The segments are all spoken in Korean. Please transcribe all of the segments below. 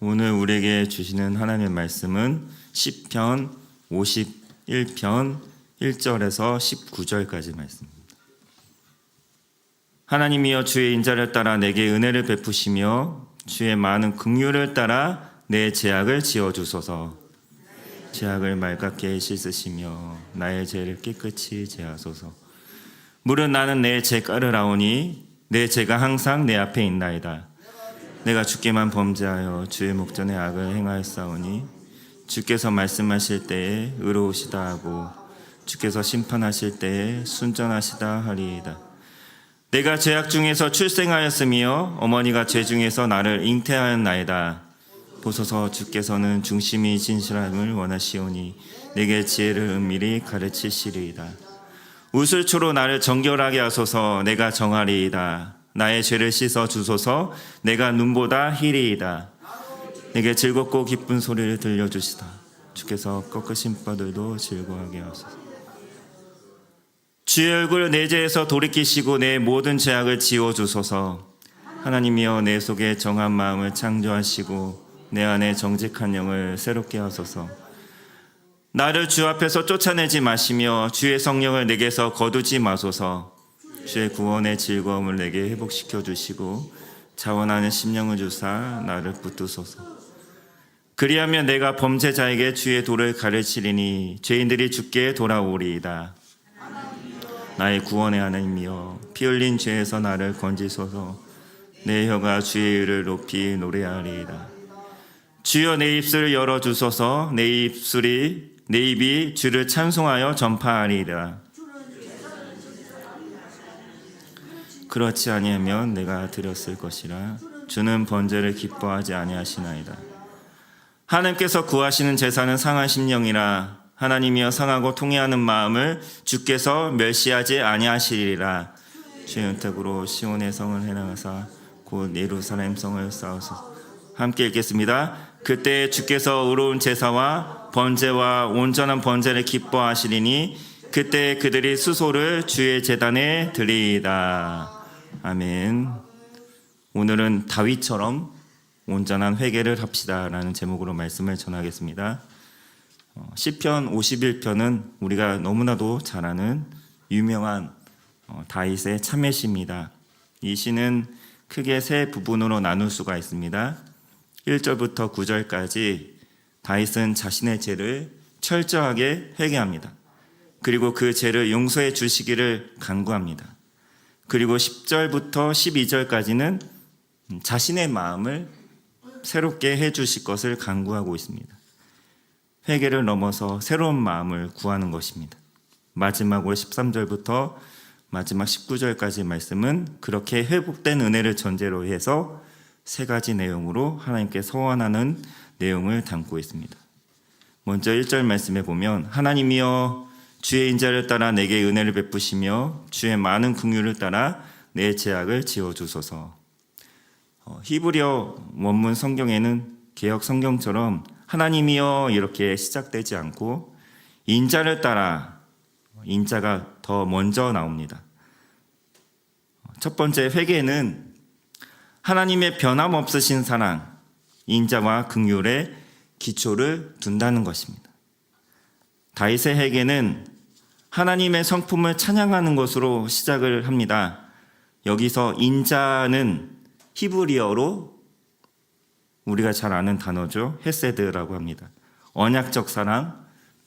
오늘 우리에게 주시는 하나님의 말씀은 시편 51편 1절에서 19절까지 말씀입니다. 하나님이여 주의 인자를 따라 내게 은혜를 베푸시며 주의 많은 긍휼을 따라 내 죄악을 지어주소서. 죄악을 맑게 씻으시며 나의 죄를 깨끗이 제하소서. 물은 나는 내 죄가를 아오니 내 죄가 항상 내 앞에 있나이다. 내가 주께만 범죄하여 주의 목전에 악을 행하였사오니 주께서 말씀하실 때에 의로우시다 하고 주께서 심판하실 때에 순전하시다 하리이다. 내가 죄악 중에서 출생하였으며 어머니가 죄 중에서 나를 잉태하였나이다. 보소서 주께서는 중심이 진실함을 원하시오니 내게 지혜를 은밀히 가르치시리이다. 우슬초로 나를 정결하게 하소서. 내가 정하리이다. 나의 죄를 씻어 주소서. 내가 눈보다 희리이다. 내게 즐겁고 기쁜 소리를 들려주시다. 주께서 꺾으신 뼈들도 즐거워하게 하소서. 주의 얼굴을 내 죄에서 돌이키시고 내 모든 죄악을 지워주소서. 하나님이여 내 속에 정한 마음을 창조하시고 내 안에 정직한 영을 새롭게 하소서. 나를 주 앞에서 쫓아내지 마시며 주의 성령을 내게서 거두지 마소서. 주의 구원의 즐거움을 내게 회복시켜 주시고 자원하는 심령을 주사 나를 붙드소서. 그리하면 내가 범죄자에게 주의 도를 가르치리니 죄인들이 주께 돌아오리이다. 나의 구원의 하나님이여 피 흘린 죄에서 나를 건지소서. 내 혀가 주의 의를 높이 노래하리이다. 주여 내 입술을 열어주소서. 내 입이 주를 찬송하여 전파하리이다. 그렇지 아니하면 내가 드렸을 것이라. 주는 번제를 기뻐하지 아니하시나이다. 하나님께서 구하시는 제사는 상한 심령이라. 하나님이여 상하고 통회하는 마음을 주께서 멸시하지 아니하시리라. 주의 은택으로 시온의 성을 해나가사 곧 예루살렘 성을 쌓으소서. 함께 읽겠습니다. 그때 주께서 의로운 제사와 번제와 온전한 번제를 기뻐하시리니 그때 그들이 수소를 주의 제단에 드리이다. 아멘. 오늘은 다윗처럼 온전한 회개를 합시다라는 제목으로 말씀을 전하겠습니다. 시편 51편은 우리가 너무나도 잘 아는 유명한 다윗의 참회시입니다. 이 시는 크게 세 부분으로 나눌 수가 있습니다. 1절부터 9절까지 다윗은 자신의 죄를 철저하게 회개합니다. 그리고 그 죄를 용서해 주시기를 간구합니다. 그리고 10절부터 12절까지는 자신의 마음을 새롭게 해 주실 것을 간구하고 있습니다. 회개를 넘어서 새로운 마음을 구하는 것입니다. 마지막으로 13절부터 마지막 19절까지 말씀은 그렇게 회복된 은혜를 전제로 해서 세 가지 내용으로 하나님께 소원하는 내용을 담고 있습니다. 먼저 1절 말씀에 보면 하나님이여 주의 인자를 따라 내게 은혜를 베푸시며 주의 많은 긍휼을 따라 내 죄악을 지어주소서. 히브리어 원문 성경에는 개역 성경처럼 하나님이여 이렇게 시작되지 않고 인자를 따라 인자가 더 먼저 나옵니다. 첫 번째 회개는 하나님의 변함없으신 사랑, 인자와 긍휼에 기초를 둔다는 것입니다. 다윗의 회개는 하나님의 성품을 찬양하는 것으로 시작을 합니다. 여기서 인자는 히브리어로 우리가 잘 아는 단어죠. 헤세드라고 합니다. 언약적 사랑,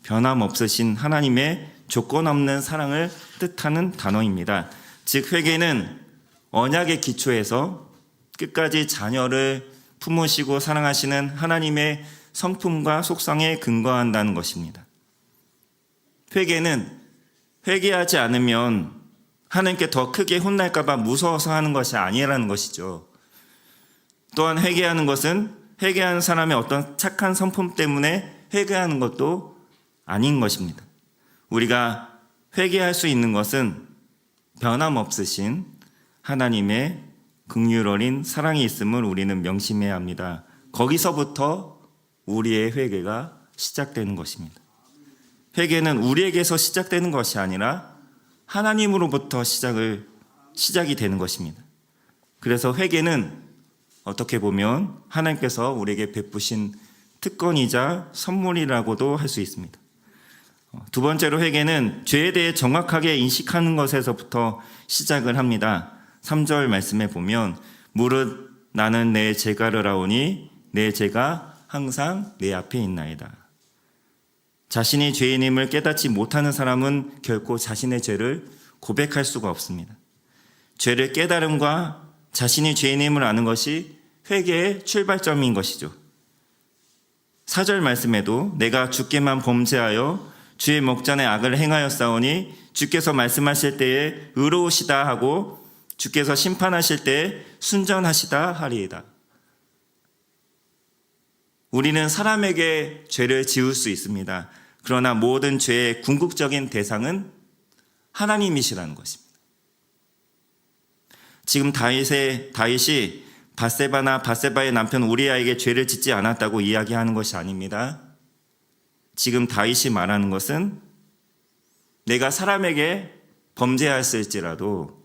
변함없으신 하나님의 조건 없는 사랑을 뜻하는 단어입니다. 즉 회개는 언약의 기초에서 끝까지 자녀를 품으시고 사랑하시는 하나님의 성품과 속성에 근거한다는 것입니다. 회개는 회개하지 않으면 하나님께 더 크게 혼날까 봐 무서워서 하는 것이 아니라는 것이죠. 또한 회개하는 것은 회개하는 사람의 어떤 착한 성품 때문에 회개하는 것도 아닌 것입니다. 우리가 회개할 수 있는 것은 변함없으신 하나님의 긍휼 어린 사랑이 있음을 우리는 명심해야 합니다. 거기서부터 우리의 회개가 시작되는 것입니다. 회개는 우리에게서 시작되는 것이 아니라 하나님으로부터 시작이 되는 것입니다. 그래서 회개는 어떻게 보면 하나님께서 우리에게 베푸신 특권이자 선물이라고도 할 수 있습니다. 두 번째로 회개는 죄에 대해 정확하게 인식하는 것에서부터 시작을 합니다. 3절 말씀에 보면 무릇 나는 내 죄가를 아오니 내 죄가 항상 내 앞에 있나이다. 자신이 죄인임을 깨닫지 못하는 사람은 결코 자신의 죄를 고백할 수가 없습니다. 죄를 깨달음과 자신이 죄인임을 아는 것이 회개의 출발점인 것이죠. 4절 말씀에도 내가 주께만 범죄하여 주의 목전에 악을 행하였사오니 주께서 말씀하실 때에 의로우시다 하고 주께서 심판하실 때에 순전하시다 하리이다. 우리는 사람에게 죄를 지을 수 있습니다. 그러나 모든 죄의 궁극적인 대상은 하나님이시라는 것입니다. 지금 다윗이 밧세바나 밧세바의 남편 우리아에게 죄를 짓지 않았다고 이야기하는 것이 아닙니다. 지금 다윗이 말하는 것은 내가 사람에게 범죄하였을지라도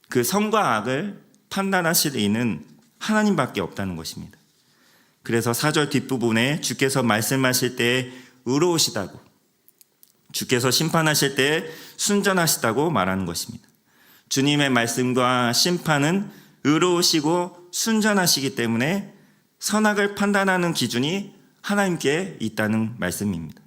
그 선과 악을 판단하실 이는 하나님밖에 없다는 것입니다. 그래서 4절 뒷부분에 주께서 말씀하실 때에 의로우시다고, 주께서 심판하실 때에 순전하시다고 말하는 것입니다. 주님의 말씀과 심판은 의로우시고 순전하시기 때문에 선악을 판단하는 기준이 하나님께 있다는 말씀입니다.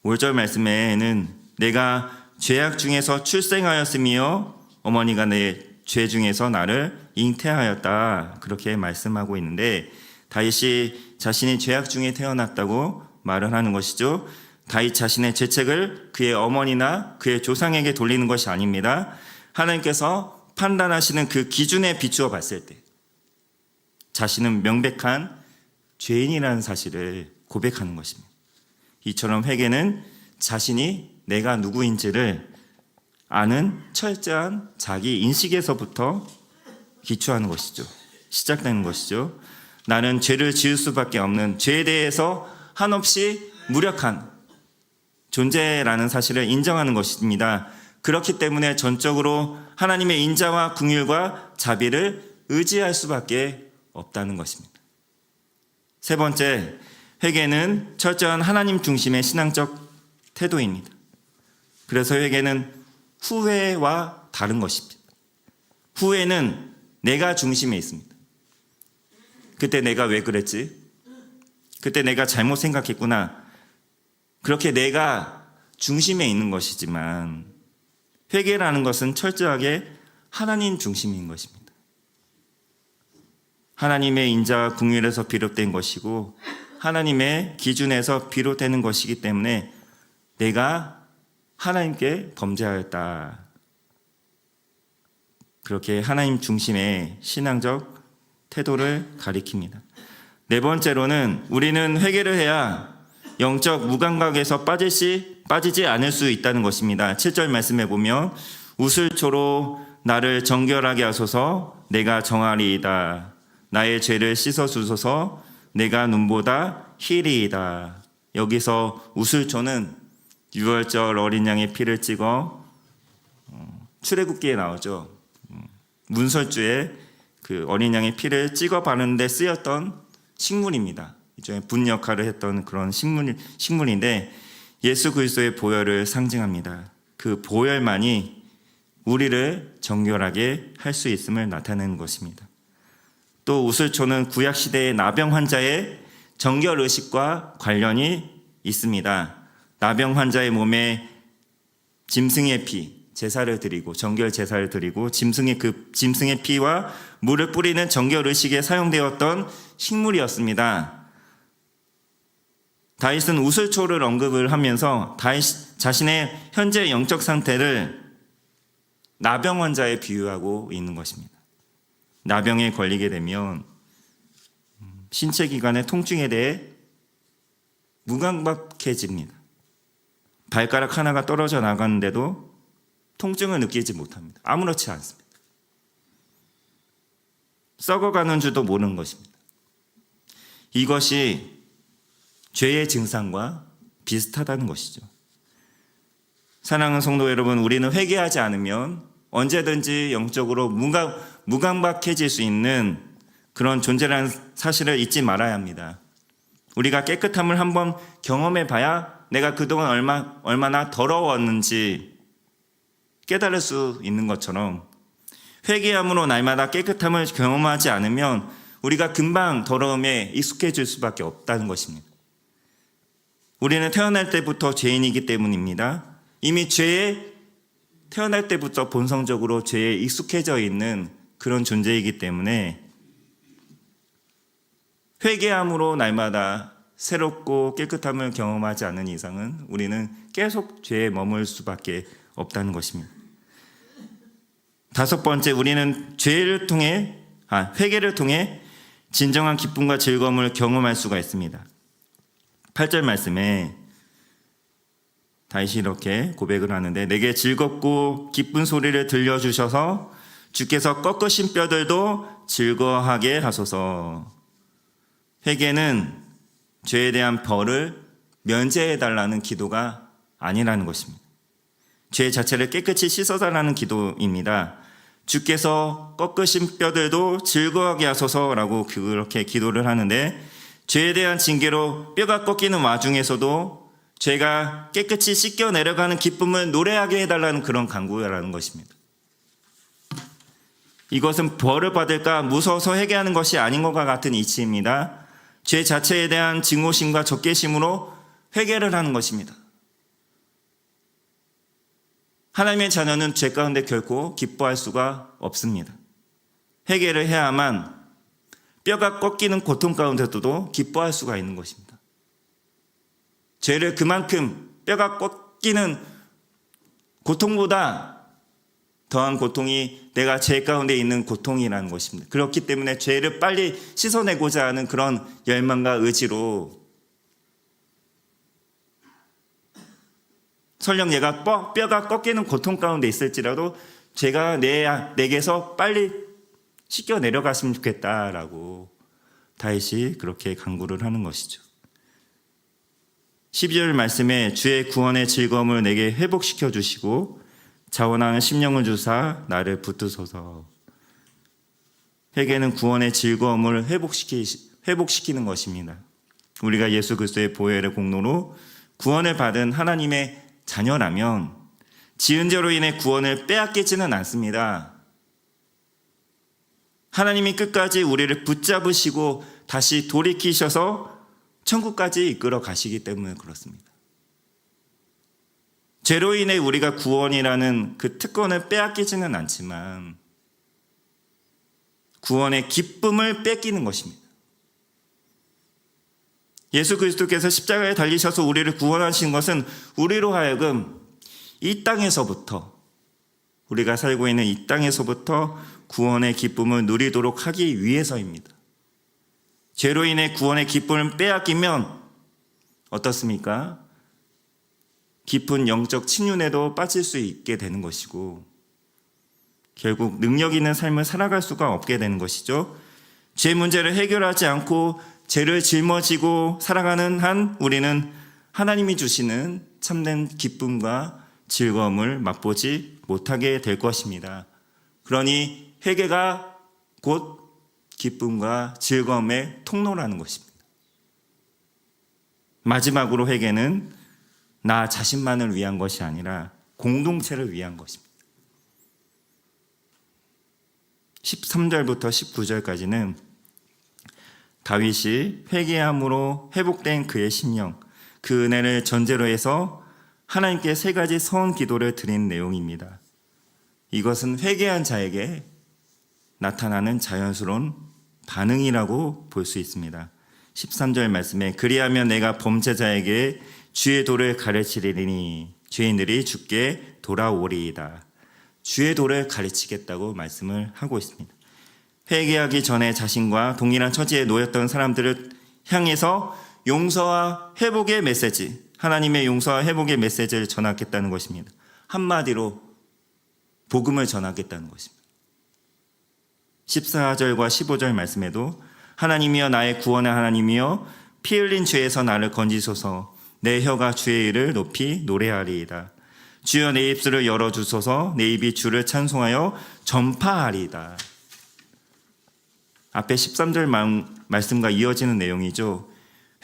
5절 말씀에는 내가 죄악 중에서 출생하였으며 어머니가 내 죄 중에서 나를 잉태하였다, 그렇게 말씀하고 있는데 다윗이 자신이 죄악 중에 태어났다고 말을 하는 것이죠. 다윗 자신의 죄책을 그의 어머니나 그의 조상에게 돌리는 것이 아닙니다. 하나님께서 판단하시는 그 기준에 비추어 봤을 때 자신은 명백한 죄인이라는 사실을 고백하는 것입니다. 이처럼 회개는 자신이 내가 누구인지를 아는 철저한 자기 인식에서부터 기초하는 것이죠. 시작되는 것이죠. 나는 죄를 지을 수밖에 없는, 죄에 대해서 한없이 무력한 존재라는 사실을 인정하는 것입니다. 그렇기 때문에 전적으로 하나님의 인자와 긍휼과 자비를 의지할 수밖에 없다는 것입니다. 세 번째, 회개는 철저한 하나님 중심의 신앙적 태도입니다. 그래서 회개는 후회와 다른 것입니다. 후회는 내가 중심에 있습니다. 그때 내가 왜 그랬지? 그때 내가 잘못 생각했구나. 그렇게 내가 중심에 있는 것이지만 회개라는 것은 철저하게 하나님 중심인 것입니다. 하나님의 인자와 긍휼에서 비롯된 것이고 하나님의 기준에서 비롯되는 것이기 때문에 내가 하나님께 범죄하였다, 그렇게 하나님 중심의 신앙적 태도를 가리킵니다. 네 번째로는 우리는 회개를 해야 영적 무감각에서 빠지지 않을 수 있다는 것입니다. 7절 말씀에 보면 우슬초로 나를 정결하게 하소서 내가 정하리이다. 나의 죄를 씻어주소서 내가 눈보다 희리이다. 여기서 우슬초는 6월절 어린 양의 피를 찍어 출애굽기에 나오죠. 문설주에 그 어린 양의 피를 찍어 바르는데 쓰였던 식물입니다. 일종의 분 역할을 했던 그런 식물인데 예수 그리스도의 보혈을 상징합니다. 그 보혈만이 우리를 정결하게 할 수 있음을 나타내는 것입니다. 또 우슬초는 구약시대의 나병 환자의 정결의식과 관련이 있습니다. 나병 환자의 몸에 짐승의 피, 제사를 드리고 정결 제사를 드리고 짐승의 피와 물을 뿌리는 정결 의식에 사용되었던 식물이었습니다. 다윗은 우슬초를 언급을 하면서 다윗 자신의 현재 영적 상태를 나병 환자에 비유하고 있는 것입니다. 나병에 걸리게 되면 신체 기관의 통증에 대해 무감각해집니다. 발가락 하나가 떨어져 나가는데도 통증을 느끼지 못합니다. 아무렇지 않습니다. 썩어가는 줄도 모르는 것입니다. 이것이 죄의 증상과 비슷하다는 것이죠. 사랑하는 성도 여러분, 우리는 회개하지 않으면 언제든지 영적으로 무감각해질 수 있는 그런 존재라는 사실을 잊지 말아야 합니다. 우리가 깨끗함을 한번 경험해 봐야 내가 그동안 얼마나 더러웠는지 깨달을 수 있는 것처럼 회개함으로 날마다 깨끗함을 경험하지 않으면 우리가 금방 더러움에 익숙해질 수밖에 없다는 것입니다. 우리는 태어날 때부터 죄인이기 때문입니다. 이미 태어날 때부터 본성적으로 죄에 익숙해져 있는 그런 존재이기 때문에 회개함으로 날마다 새롭고 깨끗함을 경험하지 않는 이상은 우리는 계속 죄에 머물 수밖에 없다는 것입니다. 다섯 번째, 우리는 회개를 통해 진정한 기쁨과 즐거움을 경험할 수가 있습니다. 8절 말씀에 다시 이렇게 고백을 하는데, 내게 즐겁고 기쁜 소리를 들려주셔서 주께서 꺾으신 뼈들도 즐거워하게 하소서. 회개는 죄에 대한 벌을 면제해달라는 기도가 아니라는 것입니다. 죄 자체를 깨끗이 씻어달라는 기도입니다. 주께서 꺾으신 뼈들도 즐거워하게 하소서라고 그렇게 기도를 하는데, 죄에 대한 징계로 뼈가 꺾이는 와중에서도 죄가 깨끗이 씻겨 내려가는 기쁨을 노래하게 해달라는 그런 간구라는 것입니다. 이것은 벌을 받을까 무서워서 회개하는 것이 아닌 것과 같은 이치입니다. 죄 자체에 대한 증오심과 적개심으로 회개를 하는 것입니다. 하나님의 자녀는 죄 가운데 결코 기뻐할 수가 없습니다. 회개를 해야만 뼈가 꺾이는 고통 가운데서도 기뻐할 수가 있는 것입니다. 죄를 그만큼 뼈가 꺾이는 고통보다 더한 고통이 내가 죄 가운데 있는 고통이라는 것입니다. 그렇기 때문에 죄를 빨리 씻어내고자 하는 그런 열망과 의지로 설령 내가 뼈가 꺾이는 고통 가운데 있을지라도 죄가 내게서 빨리 씻겨 내려갔으면 좋겠다라고 다윗이 그렇게 간구를 하는 것이죠. 12절 말씀에 주의 구원의 즐거움을 내게 회복시켜 주시고 자원하는 심령을 주사 나를 붙드소서. 회개는 구원의 즐거움을 회복시키는 것입니다. 우리가 예수 그리스도의 보혈의 공로로 구원을 받은 하나님의 자녀라면 지은 죄로 인해 구원을 빼앗기지는 않습니다. 하나님이 끝까지 우리를 붙잡으시고 다시 돌이키셔서 천국까지 이끌어 가시기 때문에 그렇습니다. 죄로 인해 우리가 구원이라는 그 특권을 빼앗기지는 않지만 구원의 기쁨을 뺏기는 것입니다. 예수 그리스도께서 십자가에 달리셔서 우리를 구원하신 것은 우리로 하여금 이 땅에서부터, 우리가 살고 있는 이 땅에서부터 구원의 기쁨을 누리도록 하기 위해서입니다. 죄로 인해 구원의 기쁨을 빼앗기면 어떻습니까? 깊은 영적 침륜에도 빠질 수 있게 되는 것이고 결국 능력 있는 삶을 살아갈 수가 없게 되는 것이죠. 죄 문제를 해결하지 않고 죄를 짊어지고 살아가는 한 우리는 하나님이 주시는 참된 기쁨과 즐거움을 맛보지 못하게 될 것입니다. 그러니 회개가 곧 기쁨과 즐거움의 통로라는 것입니다. 마지막으로 회개는 나 자신만을 위한 것이 아니라 공동체를 위한 것입니다. 13절부터 19절까지는 다윗이 회개함으로 회복된 그의 심령, 그 은혜를 전제로 해서 하나님께 세 가지 서원 기도를 드린 내용입니다. 이것은 회개한 자에게 나타나는 자연스러운 반응이라고 볼 수 있습니다. 13절 말씀에 그리하면 내가 범죄자에게 주의 도를 가르치리니 죄인들이 주께 돌아오리이다. 주의 도를 가르치겠다고 말씀을 하고 있습니다. 회개하기 전에 자신과 동일한 처지에 놓였던 사람들을 향해서 용서와 회복의 메시지, 하나님의 용서와 회복의 메시지를 전하겠다는 것입니다. 한마디로 복음을 전하겠다는 것입니다. 14절과 15절 말씀에도 하나님이여 나의 구원의 하나님이여 피 흘린 죄에서 나를 건지소서. 내 혀가 주의 일을 높이 노래하리이다. 주여 내 입술을 열어주소서. 내 입이 주를 찬송하여 전파하리이다. 앞에 13절 말씀과 이어지는 내용이죠.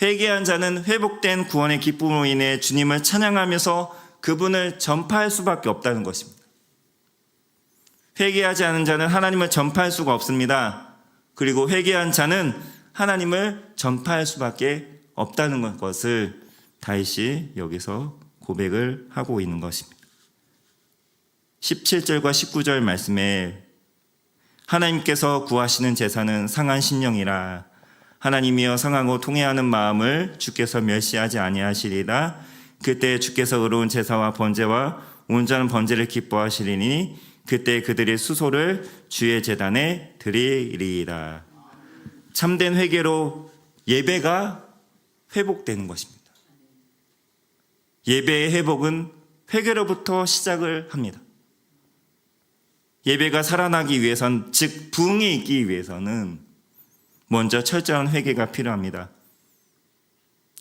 회개한 자는 회복된 구원의 기쁨으로 인해 주님을 찬양하면서 그분을 전파할 수밖에 없다는 것입니다. 회개하지 않은 자는 하나님을 전파할 수가 없습니다. 그리고 회개한 자는 하나님을 전파할 수밖에 없다는 것을 다윗이 여기서 고백을 하고 있는 것입니다. 17절과 19절 말씀에 하나님께서 구하시는 제사는 상한 심령이라 하나님이여 상하고 통회하는 마음을 주께서 멸시하지 아니하시리라. 그때 주께서 의로운 제사와 번제와 온전한 번제를 기뻐하시리니 그때 그들의 수소를 주의 제단에 드리리라. 참된 회개로 예배가 회복되는 것입니다. 예배의 회복은 회개로부터 시작을 합니다. 예배가 살아나기 위해선, 즉 부흥이 있기 위해서는 먼저 철저한 회개가 필요합니다.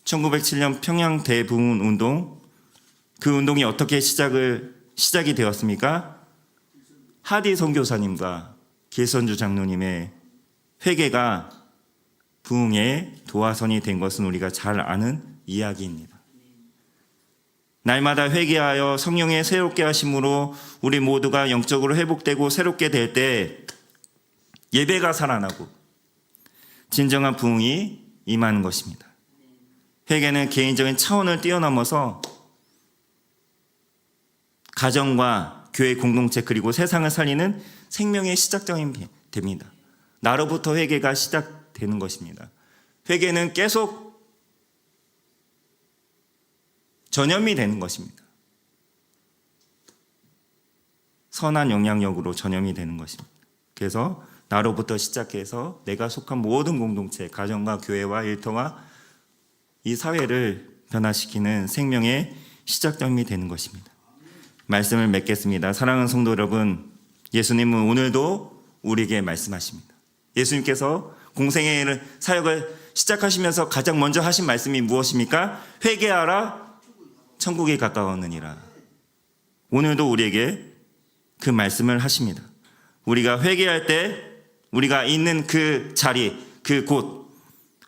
1907년 평양 대부흥 운동, 그 운동이 어떻게 시작이 되었습니까? 하디 선교사님과 길선주 장로님의 회개가 부흥의 도화선이 된 것은 우리가 잘 아는 이야기입니다. 날마다 회개하여 성령의 새롭게 하심으로 우리 모두가 영적으로 회복되고 새롭게 될 때 예배가 살아나고 진정한 부흥이 임하는 것입니다. 회개는 개인적인 차원을 뛰어넘어서 가정과 교회 공동체 그리고 세상을 살리는 생명의 시작점이 됩니다. 나로부터 회개가 시작되는 것입니다. 회개는 계속 전염이 되는 것입니다. 선한 영향력으로 전염이 되는 것입니다. 그래서 나로부터 시작해서 내가 속한 모든 공동체, 가정과 교회와 일터와 이 사회를 변화시키는 생명의 시작점이 되는 것입니다. 말씀을 맺겠습니다. 사랑하는 성도 여러분, 예수님은 오늘도 우리에게 말씀하십니다. 예수님께서 공생의 사역을 시작하시면서 가장 먼저 하신 말씀이 무엇입니까? 회개하라, 천국이 가까웠느니라. 오늘도 우리에게 그 말씀을 하십니다. 우리가 회개할 때 우리가 있는 그 자리, 그 곳,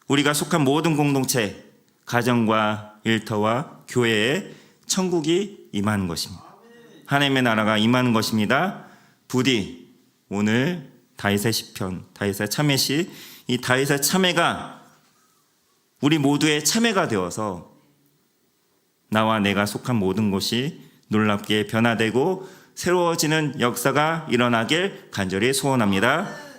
우리가 속한 모든 공동체, 가정과 일터와 교회에 천국이 임하는 것입니다. 하나님의 나라가 임하는 것입니다. 부디 오늘 다윗의 시편, 다윗의 참회시, 이 다윗의 참회가 우리 모두의 참회가 되어서 나와 내가 속한 모든 곳이 놀랍게 변화되고 새로워지는 역사가 일어나길 간절히 소원합니다.